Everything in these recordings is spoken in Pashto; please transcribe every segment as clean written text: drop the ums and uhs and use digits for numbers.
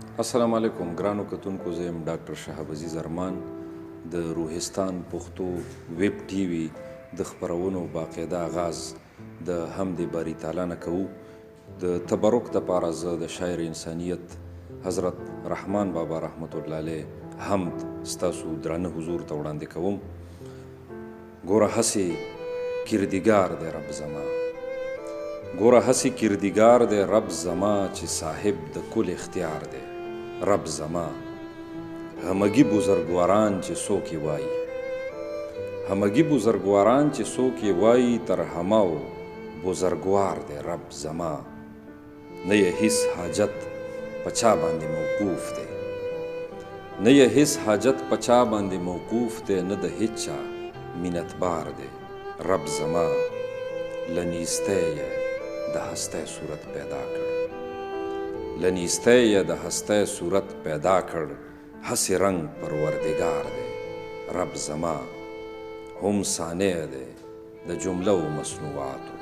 السلام علیکم ګرانو کتونکو، زه یم ډاکټر شهاب عزیز ارمان د روحستان پښتو ویب ټي وي د خپرونو باقاعده آغاز د حمد باری تعالی نه کوو. د تبرک دپاره زه د شاعر انسانیت حضرت رحمان بابا رحمت الله علیه حمد ستاسو درانه حضور ته وړاندې کوم. ګوره هسې کردګار دی رب زما، ګوره هسې کردګار دی رب زما، چې صاحب د کل اختیار دی رب زما. همگی بزرگواران چې څوک یې وایي، همگی بزرگواران چې څوک یې وایي، تر هماو بزرگوار دی رب زما. نه یې هیڅ حاجت په چا باندې موقوف دی، نه یې هیڅ حاجت په چا باندې موقوف دی، نه د هیچ چا منتبار دی رب زما. له نیستی یې د هستی صورت پیدا کړ، له نیستی یې د هستی صورت پیدا کړ، هسې رنگ پروردگار دی رب زما. هم صانع دی د جمله و مصنوعاتو،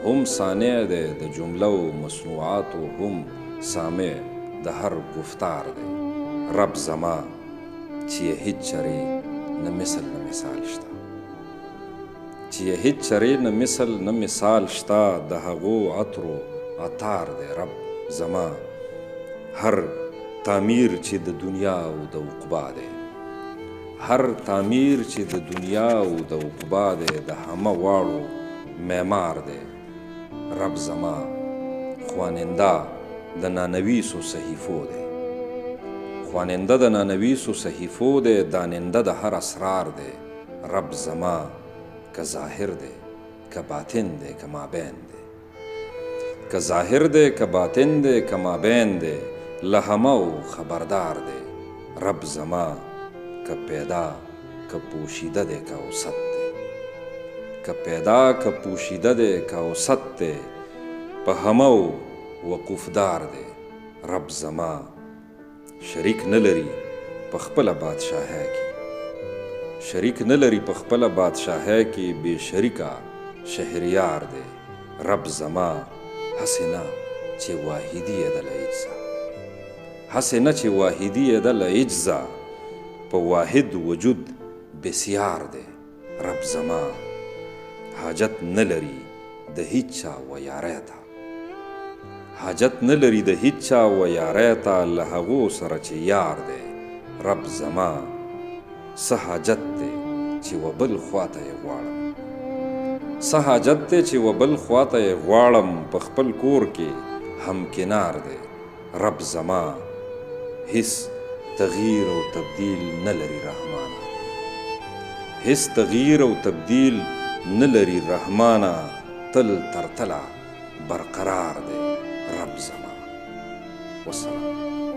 هم صانع دی د جمله و مصنوعاتو، هم سامع د هر گفتار دی رب زما. چې یې هیڅ چرې نه مثل نه مثال شته، چې یې هیڅ چرې نه مثل نه مثال شته، د هغو عطرو عطار دی رب زما. هر تعمیر چې د دنیا او د عقبا دی، هر تعمیر چې د دنیا او د عقبا دی، د همه واړو معمار دی رب زما. خواننده د نانویسو صحیفو دی، خواننده د نانویسو صحیفو دی، داننده د هر اسرار دی رب زما. که ظاهر دی که باطن دی که مابین دی، که ظاهر دی که باطن دی که مابین دی، له همهو خبردار دی رب زما. که پیدا که پوشیده دی که اوسط دی، که پیدا که پوشیده دی که اوسط دی، په همهو وقوفدار دی رب زما. شریک نه لري په خپله بادشاهۍ کې، شریک نه لري په خپله بادشاهۍ کې، بې شریکه شهریار دی رب زما. هسې نه چې واحدي یې ده له اجزا، هسې نه چې واحدي یې ده له اجزا، په واحد وجود بسیار دی رب زما. حاجت نه لري د هیچ چا و یاری ته، حاجت نه لري د هیچ چا و یاری ته، له هغو سره چې یار دی رب زما. څه حاجت دی چې و بل خواته یې غواړم، څه حاجت دی چې و بل خواته یې غواړم، په خپل کور کې همکنار دی رب زما. هیڅ تغییر او تبدیل نه لري رحمانه، هیڅ تغییر او تبدیل نه لري رحمانه، تل تر تله برقرار دی رب زما. والسلام.